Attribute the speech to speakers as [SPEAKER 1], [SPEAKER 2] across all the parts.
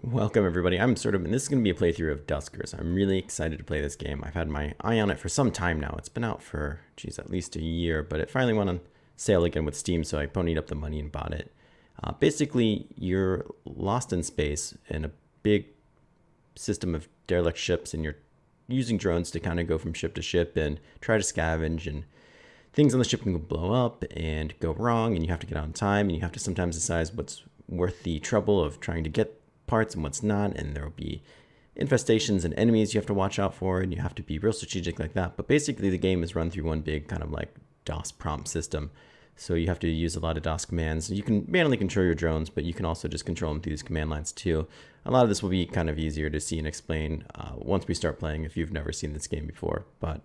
[SPEAKER 1] Welcome everybody. This is going to be a playthrough of Duskers. I'm really excited to play this game. I've had my eye on it for some time now. It's been out for, at least a year, but it finally went on sale again with Steam, so I ponied up the money and bought it. Basically, you're lost in space in a big system of derelict ships, and you're using drones to kind of go from ship to ship and try to scavenge, and things on the ship can blow up and go wrong, and you have to get on time, and you have to sometimes decide what's worth the trouble of trying to get parts and what's not, and there will be infestations and enemies you have to watch out for, and you have to be real strategic like that. But basically the game is run through one big kind of like DOS prompt system, so you have to use a lot of DOS commands. You can manually control your drones, but you can also just control them through these command lines too. A lot of this will be kind of easier to see and explain once we start playing if you've never seen this game before, but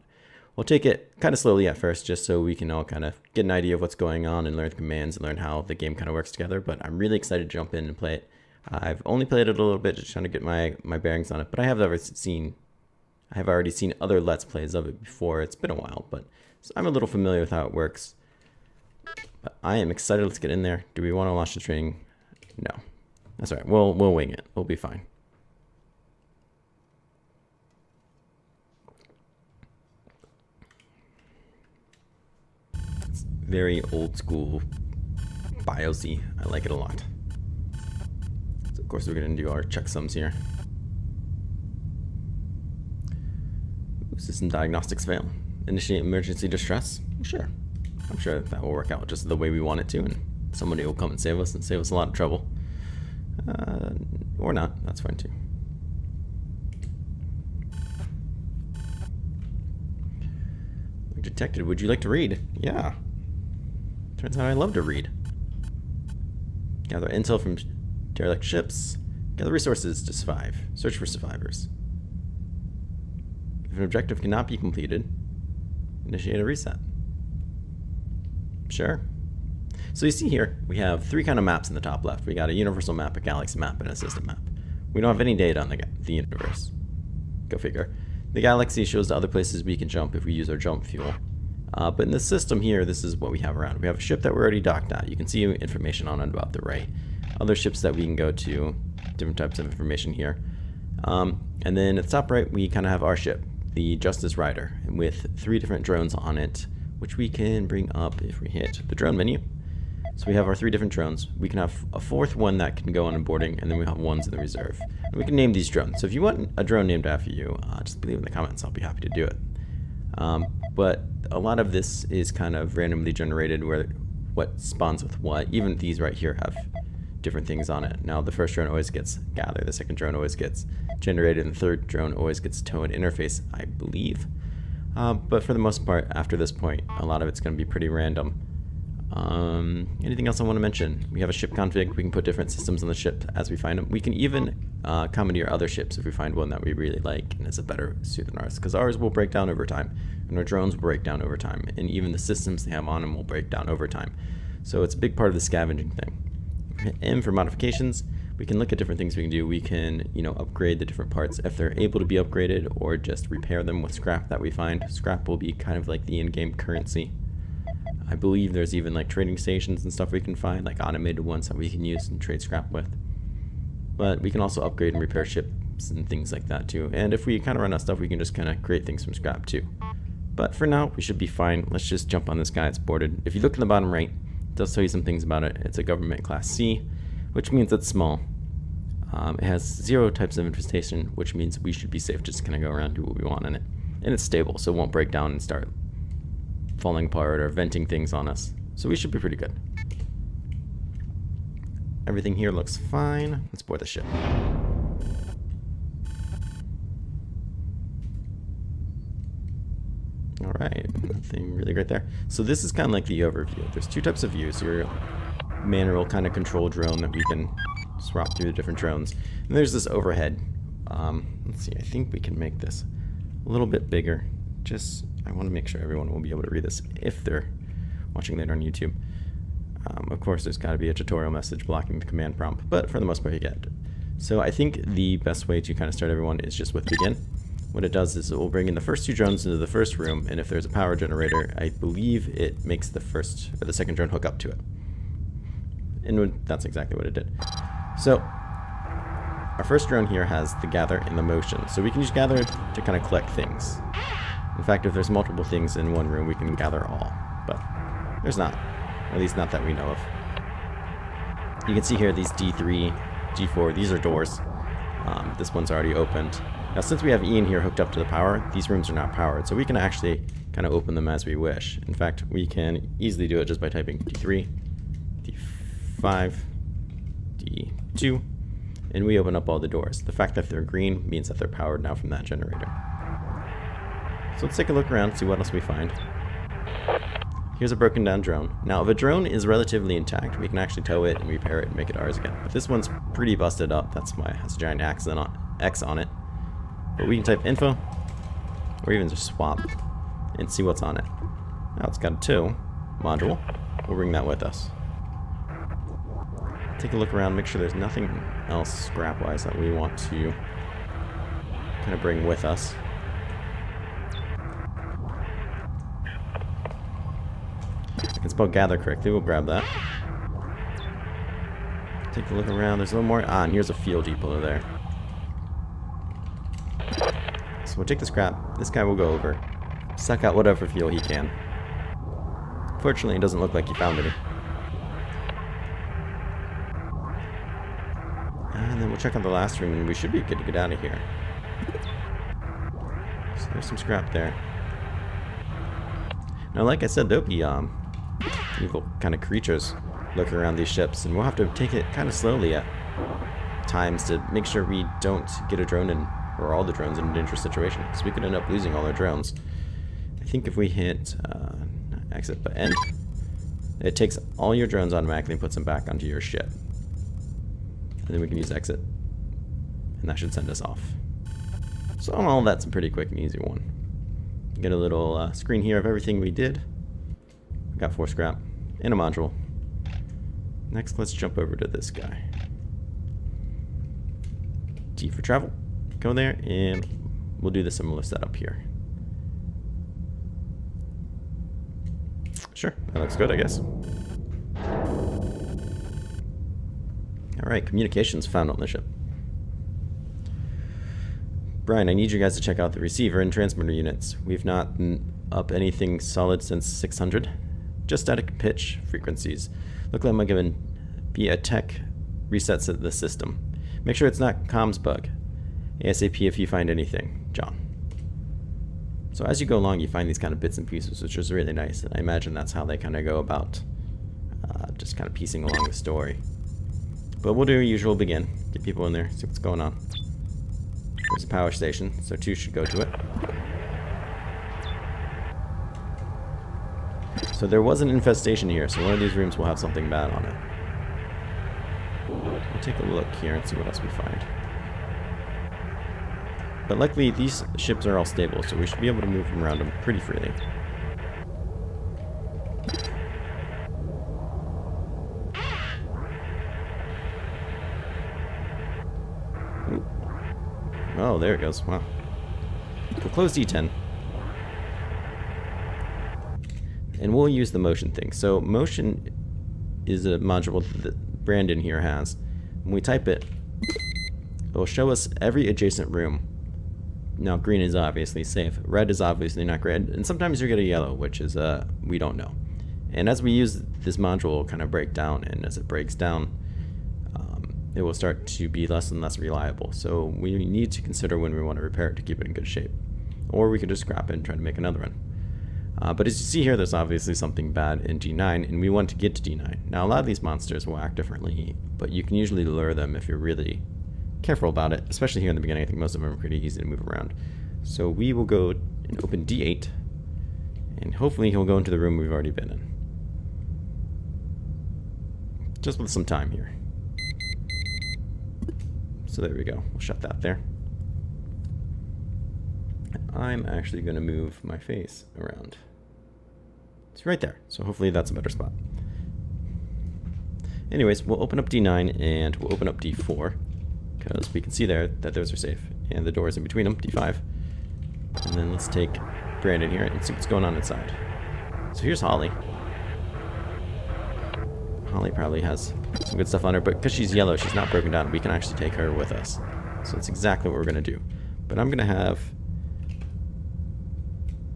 [SPEAKER 1] we'll take it kind of slowly at first just so we can all kind of get an idea of what's going on and learn the commands and learn how the game kind of works together. But I'm really excited to jump in and play it. I've only played it a little bit, just trying to get my bearings on it, but I have already seen other Let's Plays of it before. It's been a while, but so I'm a little familiar with how it works. But I am excited. Let's get in there. Do we want to launch the training? No. That's all right. We'll wing it. We'll be fine. It's very old school BIOSy. I like it a lot. Of course, we're going to do our checksums here. System diagnostics fail. Initiate emergency distress. Sure. I'm sure that will work out just the way we want it to, and somebody will come and save us a lot of trouble. Or not. That's fine too. Detected. Would you like to read? Yeah. Turns out I love to read. Gather intel from derelict ships. Gather resources to survive. Search for survivors. If an objective cannot be completed, initiate a reset. Sure. So you see here, we have three kind of maps in the top left. We got a universal map, a galaxy map, and a system map. We don't have any data on the universe. Go figure. The galaxy shows the other places we can jump if we use our jump fuel. But in the system here, this is what we have around. We have a ship that we're already docked at. You can see information on it about the right. Other ships that we can go to, different types of information here. And then at the top right, we kind of have our ship, the Justice Rider, with 3 different drones on it, which we can bring up if we hit the drone menu. So we have our 3 different drones. We can have a 4th one that can go on boarding, and then we have ones in the reserve. And we can name these drones. So if you want a drone named after you, just leave in the comments. I'll be happy to do it. But a lot of this is kind of randomly generated, where what spawns with what. Even these right here have different things on it. Now the first drone always gets gather, the second drone always gets generated, and the third drone always gets tow and interface, I believe. But for the most part, after this point, a lot of it's going to be pretty random. Anything else I want to mention? We have a ship config. We can put different systems on the ship as we find them. We can even commandeer other ships if we find one that we really like and is a better suit than ours, because ours will break down over time, and our drones will break down over time, and even the systems they have on them will break down over time. So it's a big part of the scavenging thing. And for modifications, we can look at different things we can do. We can, upgrade the different parts if they're able to be upgraded, or just repair them with scrap that we find. Scrap will be kind of like the in-game currency. I believe there's even like trading stations and stuff we can find, like automated ones that we can use and trade scrap with. But we can also upgrade and repair ships and things like that too. And if we kind of run out of stuff, we can just kind of create things from scrap too. But for now, we should be fine. Let's just jump on this guy. It's boarded. If you look in the bottom right, it does tell you some things about it. It's a government class C, which means it's small. It has 0 types of infestation, which means we should be safe, just kind of go around and do what we want in it. And it's stable, so it won't break down and start falling apart or venting things on us. So we should be pretty good. Everything here looks fine. Let's board the ship. Alright, nothing really great there. So this is kind of like the overview. There's 2 types of views. Your manual kind of control drone that we can swap through the different drones. And there's this overhead. Let's see, I think we can make this a little bit bigger. I want to make sure everyone will be able to read this if they're watching later on YouTube. Of course, there's got to be a tutorial message blocking the command prompt, but for the most part you get it. So I think the best way to kind of start everyone is just with begin. What it does is it will bring in the first 2 drones into the first room, and if there's a power generator, I believe it makes the second drone hook up to it. And that's exactly what it did. So our first drone here has the gather and the motion, so we can use gather to kind of collect things. In fact, if there's multiple things in one room, we can gather all, but there's not, at least not that we know of. You can see here these D3, G4, these are doors. This one's already opened. Now, since we have Ian here hooked up to the power, these rooms are not powered, so we can actually kind of open them as we wish. In fact, we can easily do it just by typing D3, D5, D2, and we open up all the doors. The fact that they're green means that they're powered now from that generator. So let's take a look around, see what else we find. Here's a broken down drone. Now, if a drone is relatively intact, we can actually tow it and repair it and make it ours again. But this one's pretty busted up. That's why it has a giant X on it. But we can type info, or even just swap, and see what's on it. Now it's got a tow module. We'll bring that with us. Take a look around, make sure there's nothing else scrap-wise that we want to kind of bring with us. I can spell gather correctly, we'll grab that. Take a look around, there's a little more. Ah, and here's a fuel depot there. So we'll take the scrap, this guy will go over, suck out whatever fuel he can. Fortunately, it doesn't look like he found any. And then we'll check out the last room and we should be good to get out of here. So there's some scrap there. Now, like I said, there'll be evil kind of creatures looking around these ships, and we'll have to take it kind of slowly at times to make sure we don't get a drone in, or all the drones in a dangerous situation, because we could end up losing all our drones. I think if we hit exit but end, it takes all your drones automatically and puts them back onto your ship. And then we can use exit, and that should send us off. So all that's a pretty quick and easy one. Get a little screen here of everything we did. We got 4 scrap and a module. Next, let's jump over to this guy. T for travel. Go there, and we'll do the similar setup here. Sure, that looks good, I guess. Alright, communications found on the ship. Brian, I need you guys to check out the receiver and transmitter units. We've not been up anything solid since 600. Just static pitch frequencies. Look like I'm gonna be a tech resets of the system. Make sure it's not comms bug. ASAP if you find anything. John. So as you go along, you find these kind of bits and pieces, which is really nice. And I imagine that's how they kind of go about just kind of piecing along the story. But we'll do our usual begin. Get people in there, see what's going on. There's a power station, so 2 should go to it. So there was an infestation here, so one of these rooms will have something bad on it. We'll take a look here and see what else we find. But luckily, these ships are all stable, so we should be able to move around them pretty freely. Ooh. Oh, there it goes. Wow. We'll close D10. And we'll use the motion thing. So motion is a module that Brandon here has. When we type it, it will show us every adjacent room. Now, green is obviously safe. Red is obviously not red. And sometimes you get a yellow, which is, we don't know. And as we use this module, it will kind of break down. And as it breaks down, it will start to be less and less reliable. So we need to consider when we want to repair it to keep it in good shape. Or we could just scrap it and try to make another one. But as you see here, there's obviously something bad in D9, and we want to get to D9. Now, a lot of these monsters will act differently, but you can usually lure them if you're really careful about it, especially here in the beginning. I think most of them are pretty easy to move around. So we will go and open D8, and hopefully he'll go into the room we've already been in. Just with some time here. So there we go. We'll shut that there. I'm actually going to move my face around. It's right there, so hopefully that's a better spot. Anyways, we'll open up D9 and we'll open up D4, because we can see there that those are safe, and the doors in between them, D5. And then let's take Brandon here and see what's going on inside. So here's Holly. Holly probably has some good stuff on her, but because she's yellow, she's not broken down. We can actually take her with us. So that's exactly what we're going to do. But I'm going to have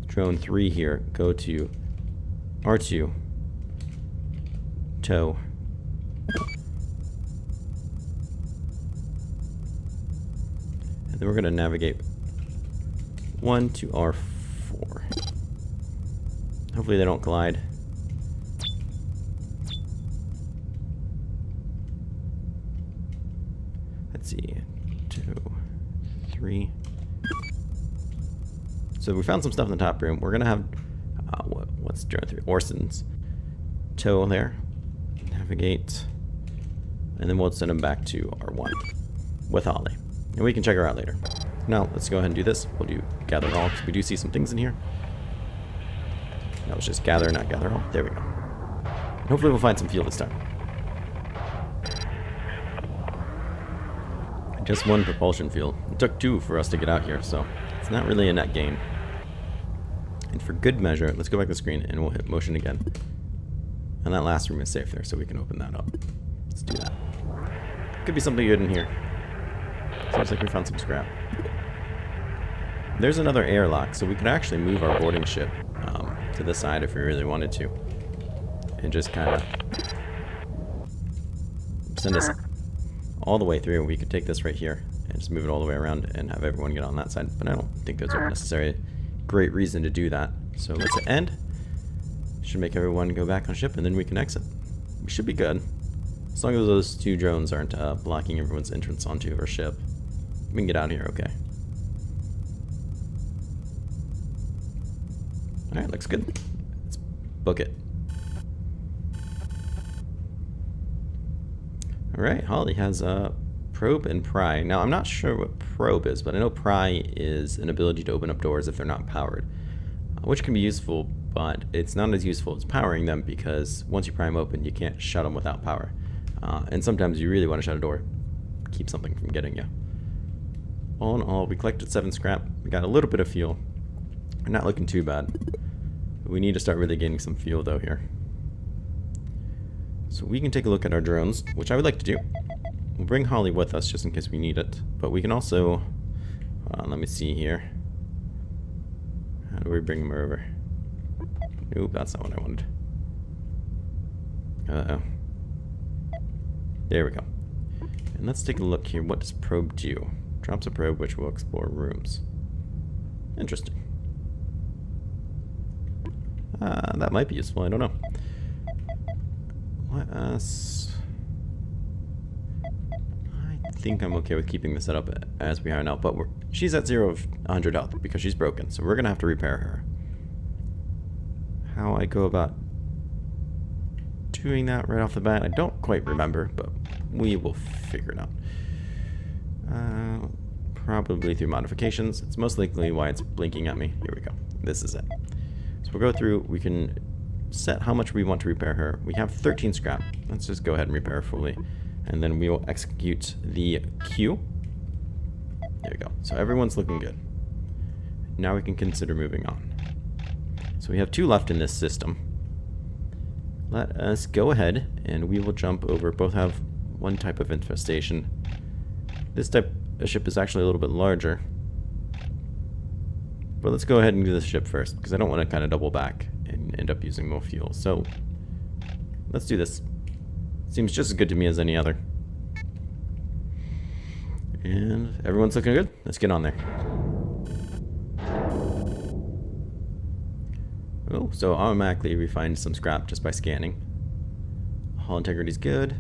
[SPEAKER 1] drone 3 here go to R2, tow, and then we're going to navigate 1 to R4. Hopefully they don't collide. Let's see, 2, 3. So we found some stuff in the top room. We're gonna have what's drone 3? Orson's tow there, navigate, and then we'll send him back to R1 with Holly, and we can check her out later. Now let's go ahead and do this. We'll do gather all because we do see some things in here. That was just gather, not gather all. There we go. And hopefully we'll find some fuel this time. Just 1 propulsion fuel. It took 2 for us to get out here, so it's not really a net gain. And for good measure, let's go back to the screen and we'll hit motion again. And that last room is safe there, so we can open that up. Let's do that. Could be something good in here. Seems like we found some scrap. There's another airlock, so we could actually move our boarding ship to the side if we really wanted to. And just kind of send us all the way through. We could take this right here and just move it all the way around and have everyone get on that side. But I don't think there's a necessary great reason to do that. So let's hit end. Should make everyone go back on ship and then we can exit. We should be good. As long as those 2 drones aren't blocking everyone's entrance onto our ship. We can get out of here, okay. Alright, looks good. Let's book it. Alright, Holly has probe and pry. Now, I'm not sure what probe is, but I know pry is an ability to open up doors if they're not powered, which can be useful, but it's not as useful as powering them because once you pry them open, you can't shut them without power. And sometimes you really want to shut a door, keep something from getting you. All in all, we collected 7 scrap. We got a little bit of fuel. We're not looking too bad. We need to start really gaining some fuel though here. So we can take a look at our drones, which I would like to do. We'll bring Holly with us just in case we need it. But we can also, let me see here. How do we bring him over? Nope, that's not what I wanted. Uh-oh. There we go. And let's take a look here. What does probe do? Drops a probe which will explore rooms. Interesting. That might be useful, I don't know. Let us... I think I'm okay with keeping the setup as we are now, but she's at 0 of 100 health because she's broken, so we're going to have to repair her. How I go about doing that right off the bat, I don't quite remember, but we will figure it out. Probably through modifications. It's most likely why it's blinking at me. Here we go. This is it. So we'll go through, we can set how much we want to repair her. We have 13 scrap. Let's just go ahead and repair her fully. And then we will execute the queue. There we go. So everyone's looking good. Now we can consider moving on. So we have 2 left in this system. Let us go ahead and we will jump over. Both have 1 type of infestation. This type of ship is actually a little bit larger. But let's go ahead and do this ship first, because I don't want to kind of double back and end up using more fuel. So let's do this. Seems just as good to me as any other. And everyone's looking good. Let's get on there. Oh, so automatically we find some scrap just by scanning. Hull integrity's good.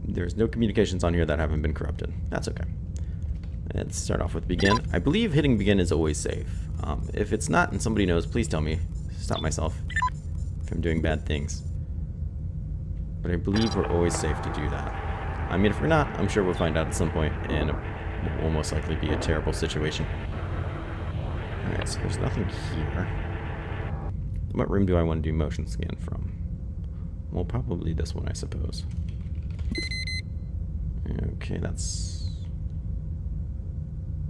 [SPEAKER 1] There's no communications on here that haven't been corrupted. That's okay. Let's start off with begin. I believe hitting begin is always safe. If it's not and somebody knows, please tell me. Stop myself from doing bad things. But I believe we're always safe to do that. I mean, if we're not, I'm sure we'll find out at some point, and it will most likely be a terrible situation. Alright, so there's nothing here. What room do I want to do motion scan from? Well, probably this one, I suppose. Okay, that's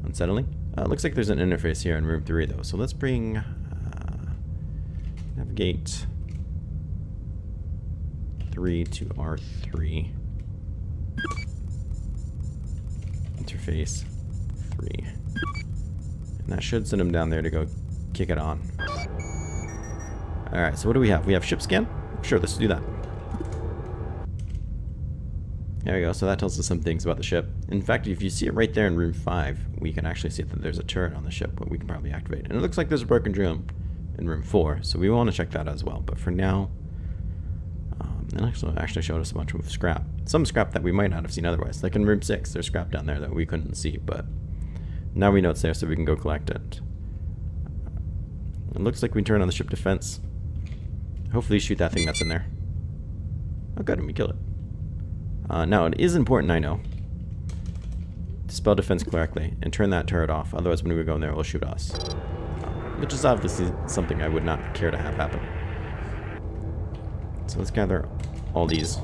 [SPEAKER 1] unsettling. Looks like there's an interface here in room 3, though. So let's bring navigate 3 to R3. Interface 3. And that should send him down there to go kick it on. Alright, so what do we have? We have ship scan? Sure, let's do that. There we go, so that tells us some things about the ship. In fact, if you see it right there in room 5, we can actually see that there's a turret on the ship, but we can probably activate. And it looks like there's a broken drum in room 4, so we want to check that as well. But for now, it actually showed us a bunch of scrap. Some scrap that we might not have seen otherwise. Like in room 6, there's scrap down there that we couldn't see, but now we know it's there, so we can go collect it. It looks like we turn on the ship defense. Hopefully shoot that thing that's in there. Oh good, and we killed it. Now it is important, I know, to spell defense correctly and turn that turret off, otherwise when we go in there it will shoot us. Which is obviously something I would not care to have happen. So let's gather all these.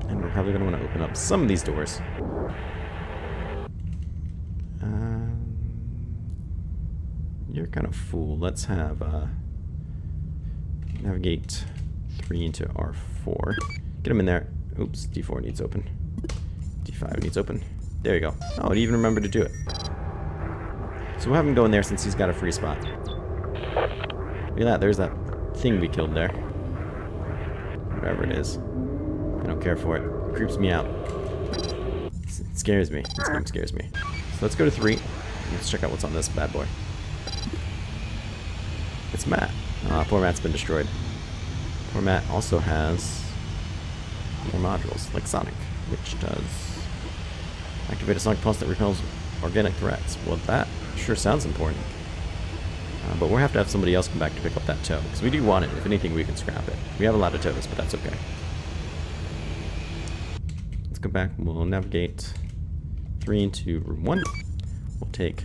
[SPEAKER 1] And we're probably going to want to open up some of these doors. You're kind of fool. Let's have navigate 3 into R4. Get him in there. Oops, D4 needs open. D5 needs open. There you go. Oh, it even remembered to do it. So we'll have him go in there since he's got a free spot. Look at that, there's that thing we killed there. Whatever it is. I don't care for it. It creeps me out. It scares me. This game scares me. So let's go to 3. Let's check out what's on this bad boy. It's Matt. Poor Matt's been destroyed. Poor Matt also has more modules, like Sonic, which does activate a Sonic pulse that repels organic threats. Well, that sure sounds important. But we'll have to have somebody else come back to pick up that tow, because we do want it. If anything, we can scrap it. We have a lot of tows, but that's okay. Let's go back. We'll navigate 3 into room 1. We'll take...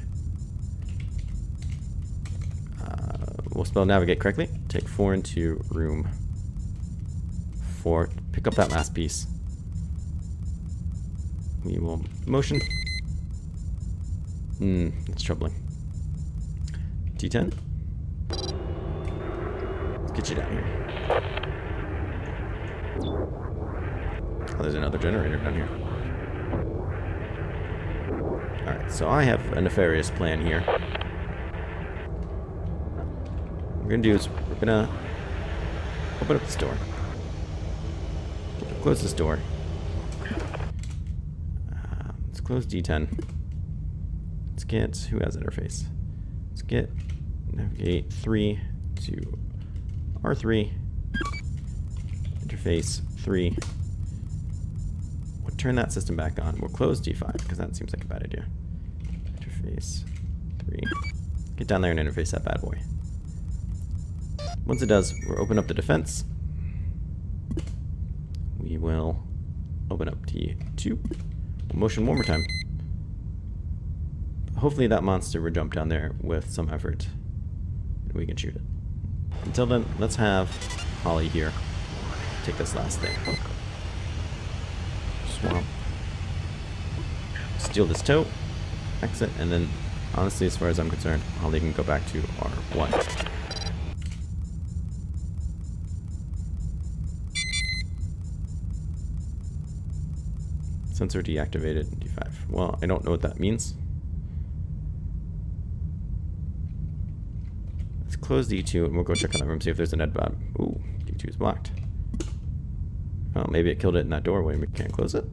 [SPEAKER 1] we'll spell navigate correctly. Take 4 into room 4. Pick up that last piece. We will motion. That's troubling. T10. Let's get you down here. Oh, there's another generator down here. Alright, so I have a nefarious plan here. What we're going to do is we're going to open up this door. Close this door. Let's close D10. Let's get... who has interface? Let's get... navigate 3 to R3. Interface 3. We'll turn that system back on. We'll close D5 because that seems like a bad idea. Interface 3. Get down there and interface that bad boy. Once it does, we'll open up the defense. We will open up T2. We'll motion one more time. Hopefully that monster will jump down there with some effort and we can shoot it. Until then, let's have Holly here take this last thing. Swamp. Steal this tow. Exit. And then, honestly, as far as I'm concerned, Holly can go back to R1. Sensor deactivated. D5. Well, I don't know what that means. Let's close D2 and we'll go check on that room, see if there's an edbod. Ooh, D2 is blocked. Well, maybe it killed it in that doorway and we can't close it.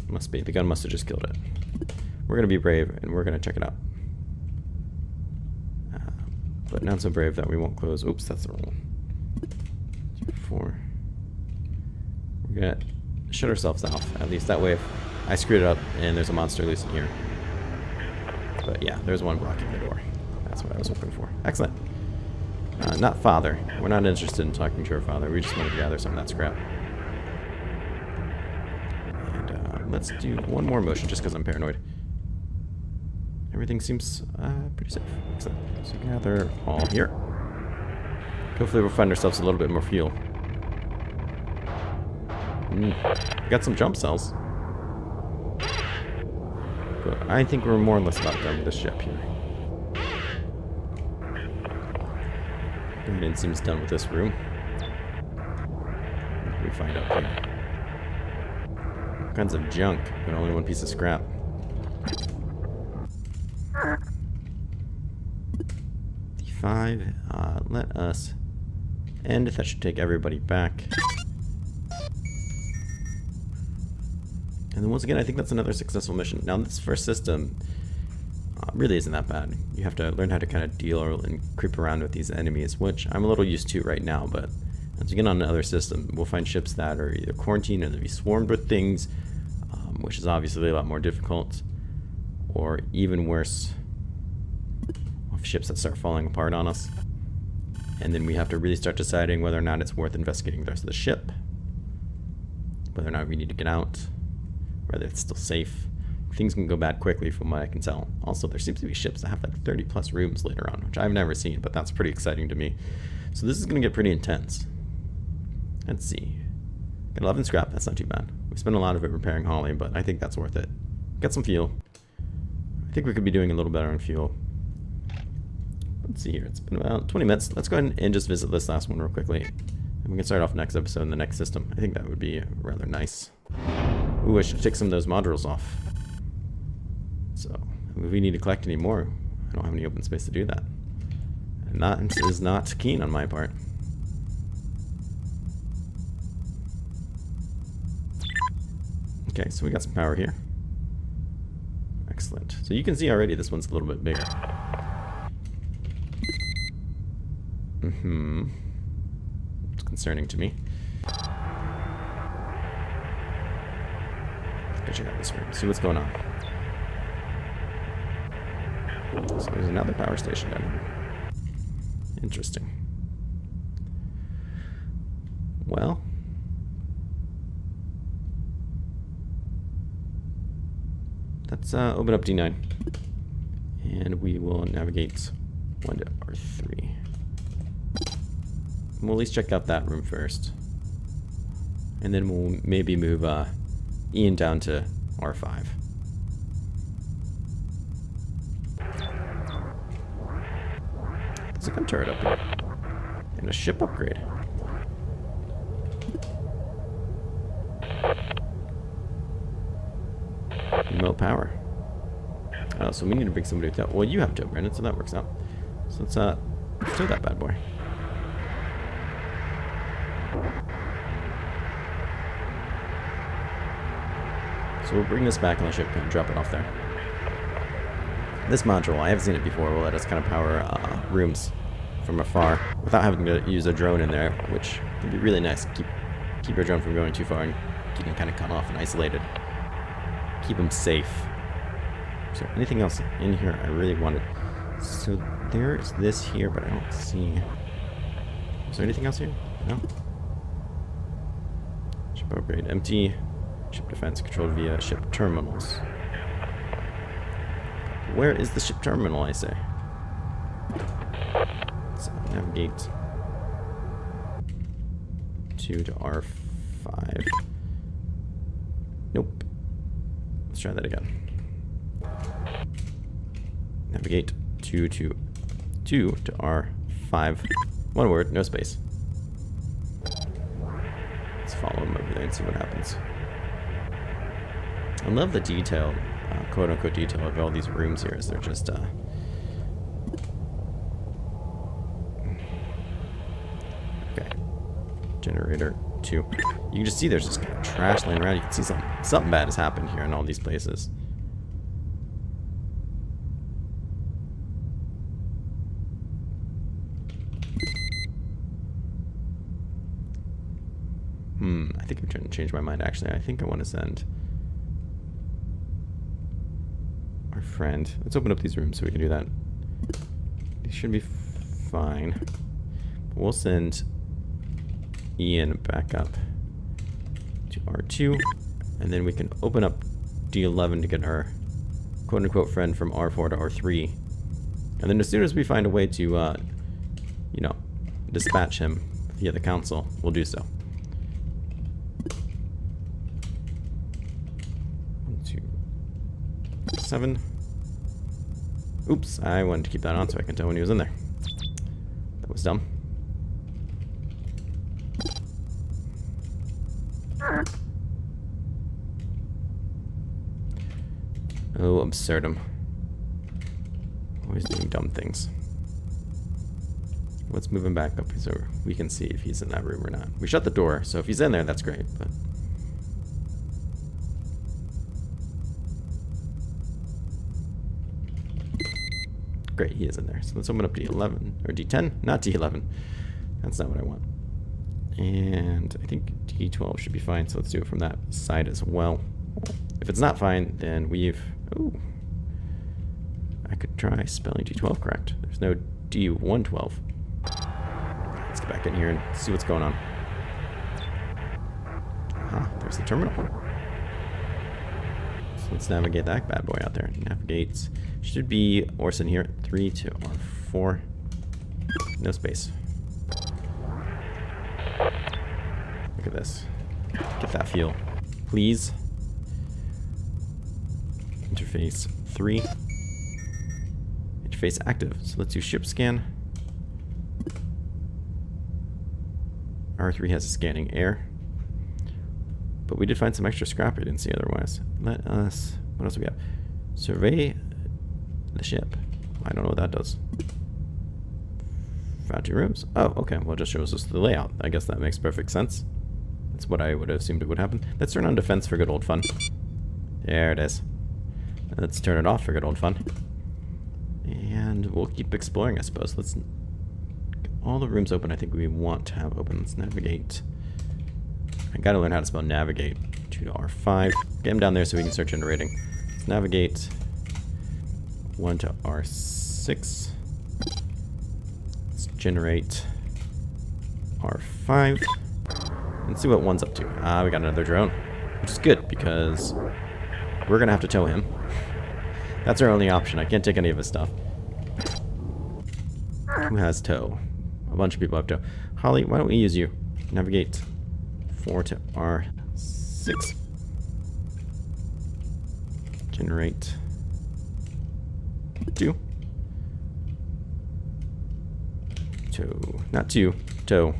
[SPEAKER 1] Must be. The gun must have just killed it. We're going to be brave and we're going to check it out. But not so brave that we won't close. Oops, that's the wrong one. 2, 4. We're going to shut ourselves off. At least that way if I screwed it up and there's a monster loose in here. But yeah, there's one blocking the door. That's what I was hoping for. Excellent. Not father. We're not interested in talking to our father. We just wanted to gather some of that scrap. And let's do one more motion just because I'm paranoid. Everything seems pretty safe. Excellent. So gather all here. Hopefully we'll find ourselves a little bit more fuel. We got some jump cells. I think we're more or less about done with this ship here. Everything seems done with this room. What do we find out here? All kinds of junk, but only one piece of scrap. D5. Let us end. That should take everybody back. And then once again, I think that's another successful mission. Now, this first system really isn't that bad. You have to learn how to kind of deal and creep around with these enemies, which I'm a little used to right now, but as we get on another system, we'll find ships that are either quarantined or they'll be swarmed with things, which is obviously a lot more difficult, or even worse, ships that start falling apart on us. And then we have to really start deciding whether or not it's worth investigating the rest of the ship, whether or not we need to get out, whether it's still safe. Things can go bad quickly from what I can tell. Also, there seems to be ships that have like 30 plus rooms later on, which I've never seen, but that's pretty exciting to me. So this is going to get pretty intense. Let's see. Got 11 scrap, that's not too bad. We spent a lot of it repairing Holly, but I think that's worth it. Get some fuel. I think we could be doing a little better on fuel. Let's see here, it's been about 20 minutes. Let's go ahead and just visit this last one real quickly. And we can start off next episode in the next system. I think that would be rather nice. Ooh, I should take some of those modules off. So, if we need to collect any more, I don't have any open space to do that. And that is not keen on my part. Okay, so we got some power here. Excellent. So you can see already this one's a little bit bigger. It's concerning to me. Let's go check out this room, see what's going on. So there's another power station down here. Interesting. Well, let's open up D9. And we will navigate 1 to R3. We'll at least check out that room first. And then we'll maybe move Ian down to R5. There's a gun turret up here. And a ship upgrade. Remote power. Oh, so we need to bring somebody with that. Well, you have to, Brandon, so that works out. So let's do that bad boy. So we'll bring this back on the ship and drop it off there. This module, I haven't seen it before, will let us kind of power rooms from afar without having to use a drone in there, which can be really nice. Keep your drone from going too far and keep him kind of cut off and isolated. Keep him safe. Is there anything else in here I really wanted? So there's this here, but I don't see. Is there anything else here? No. Ship upgrade, empty. Ship defense controlled via ship terminals. Where is the ship terminal, I say? Let's navigate 2 to R5. Nope. Let's try that again. Navigate 2 to R5. One word, no space. Let's follow him over there and see what happens. I love the detail, quote-unquote detail of all these rooms here, as they're just, okay. Generator 2. You can just see there's just kind of trash laying around. You can see something bad has happened here in all these places. I think I'm trying to change my mind, actually. I think I want to send our friend. Let's open up these rooms so we can do that. These should be fine. We'll send Ian back up to R2, and then we can open up D11 to get our quote-unquote friend from R4 to R3. And then as soon as we find a way to, you know, dispatch him via the council, we'll do so. 1, 2, 7. Oops, I wanted to keep that on so I can tell when he was in there. That was dumb. Oh, absurdum. Always doing dumb things. Let's move him back up so we can see if he's in that room or not. We shut the door, so if he's in there, that's great, but... Great, he is in there. So let's open up D11, or D10, not D11. That's not what I want. And I think D12 should be fine, so let's do it from that side as well. If it's not fine, then we've... Ooh. I could try spelling D12 correct. There's no D112. Let's get back in here and see what's going on. Ah, there's the terminal. So let's navigate that bad boy out there. Navigate. Should be Orson here. 3 to R4. No space. Look at this. Get that feel. Please. Interface 3. Interface active. So let's do ship scan. R3 has a scanning air. But we did find some extra scrap we didn't see otherwise. Let us... What else do we have? Survey the ship. I don't know what that does. Found 2 rooms. Oh, okay. Well, it just shows us the layout. I guess that makes perfect sense. That's what I would have assumed it would happen. Let's turn on defense for good old fun. There it is. Let's turn it off for good old fun. And we'll keep exploring, I suppose. Let's... all the rooms open I think we want to have open. Let's navigate. I gotta learn how to spell navigate. 2 to R5. Get him down there so we can start generating. Let's navigate 1 to R6. Let's generate R5. And see what 1's up to. Ah, we got another drone. Which is good because we're gonna have to tow him. That's our only option. I can't take any of his stuff. Who has tow? A bunch of people have tow. Holly, why don't we use you? Navigate 4 to R6. Generate 2. Tow. Not 2. Tow.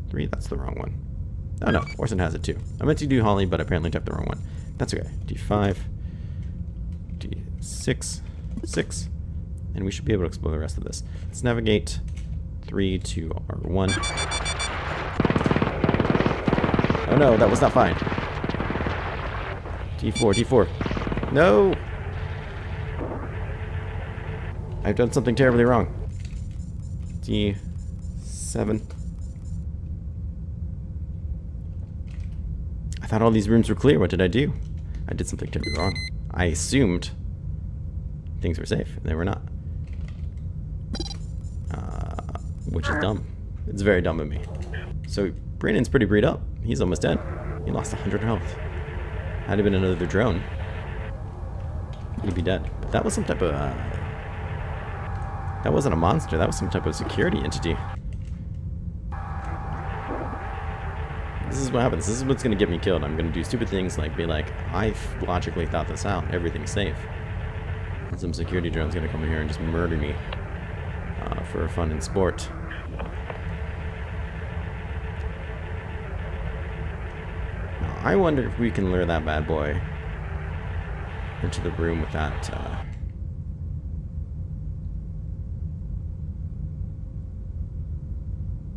[SPEAKER 1] 3. That's the wrong one. Oh no, Orson has it too. I meant to do Holly, but apparently typed the wrong one. That's okay. D5. D6. 6. And we should be able to explore the rest of this. Let's navigate 3 to R1. Oh no, that was not fine. D4, D4. No! I've done something terribly wrong. D7. I thought all these rooms were clear. What did I do? I did something terribly wrong. I assumed things were safe, and they were not. Which is dumb. It's very dumb of me. So, Brandon's pretty beat up. He's almost dead. He lost 100 health. Had it been another drone, he'd be dead. But that was some type of... that wasn't a monster. That was some type of security entity. This is what happens. This is what's going to get me killed. I'm going to do stupid things like be like, I logically thought this out. Everything's safe. And some security drone's going to come in here and just murder me for fun and sport. Now, I wonder if we can lure that bad boy into the room with that...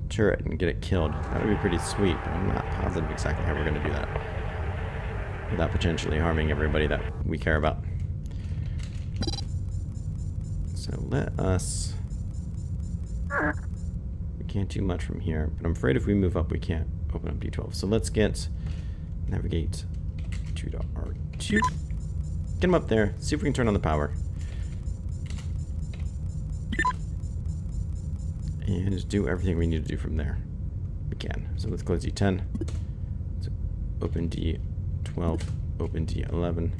[SPEAKER 1] turret and get it killed. That would be pretty sweet, but I'm not positive exactly how we're going to do that without potentially harming everybody that we care about. So let us... we can't do much from here, but I'm afraid if we move up we can't open up D12. So let's get... navigate 2 to R2. Get him up there, see if we can turn on the power. And just do everything we need to do from there. We can. So let's close D10. Let's open D12. Open D11.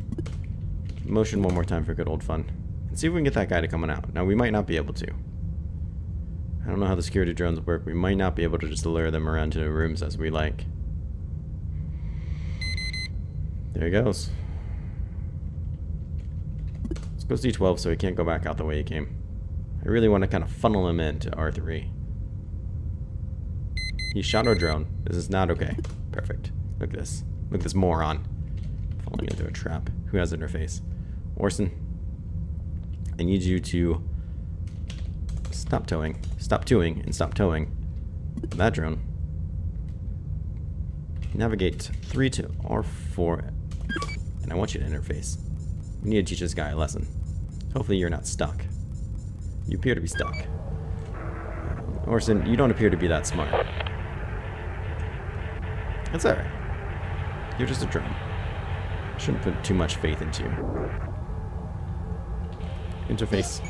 [SPEAKER 1] Motion one more time for good old fun. And see if we can get that guy to come on out. Now we might not be able to. I don't know how the security drones work. We might not be able to just lure them around to rooms as we like. There he goes. Let's go C12 so he can't go back out the way he came. I really want to kind of funnel him into R3. He shot our drone. This is not okay. Perfect. Look at this. Look at this moron. Falling into a trap. Who has interface? Orson, I need you to stop towing. Stop towing and stop towing that drone. Navigate 3 to R4. And I want you to interface. We need to teach this guy a lesson. Hopefully you're not stuck. You appear to be stuck. Orson, you don't appear to be that smart. That's alright. You're just a drone. Shouldn't put too much faith into you. Interface.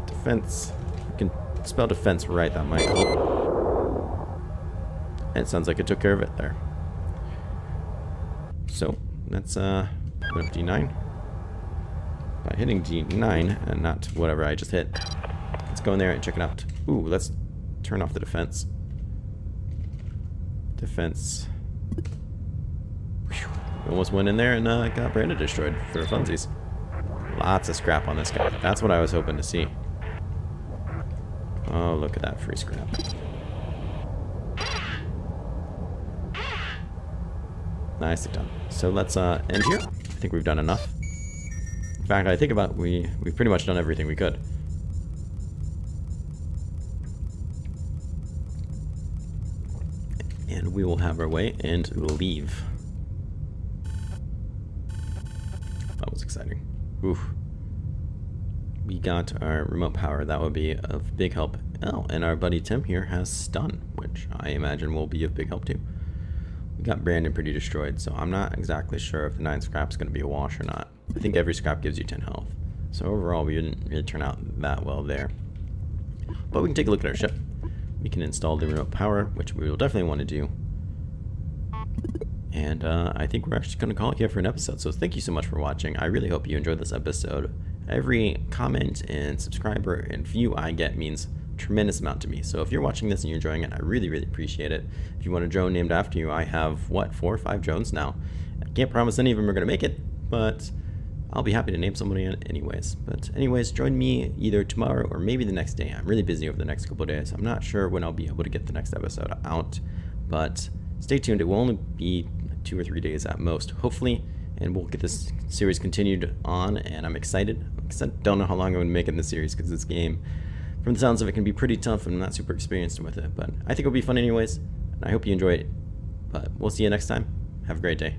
[SPEAKER 1] Defense. You can spell defense right, that might help. And it sounds like it took care of it there. So, let's put up D9. By hitting D9, and not whatever I just hit, let's go in there and check it out. Ooh, let's turn off the defense. Defense. Whew. Almost went in there and got Brandon destroyed for funsies. Lots of scrap on this guy. That's what I was hoping to see. Oh, look at that free scrap. Nicely done. So let's end here. I think we've done enough. In fact, I think about we've pretty much done everything we could. And we will have our way and leave. That was exciting. Oof. We got our remote power. That would be of big help. Oh, and our buddy Tim here has stun, which I imagine will be of big help too. We got Brandon pretty destroyed, so I'm not exactly sure if the 9 scrap's going to be a wash or not. I think every scrap gives you 10 health. So overall, we didn't really turn out that well there. But we can take a look at our ship. We can install the remote power, which we will definitely want to do. And I think we're actually going to call it here for an episode. So thank you so much for watching. I really hope you enjoyed this episode. Every comment and subscriber and view I get means a tremendous amount to me. So if you're watching this and you're enjoying it, I really, really appreciate it. If you want a drone named after you, I have, what, 4 or 5 drones now. I can't promise any of them are going to make it, but I'll be happy to name somebody anyways. But anyways, join me either tomorrow or maybe the next day. I'm really busy over the next couple of days. I'm not sure when I'll be able to get the next episode out, but stay tuned. It will only be 2 or 3 days at most, hopefully, and we'll get this series continued on, and I'm excited. I don't know how long I'm going to make in this series because this game, from the sounds of it, can be pretty tough and I'm not super experienced with it, but I think it'll be fun anyways, and I hope you enjoy it. But we'll see you next time. Have a great day.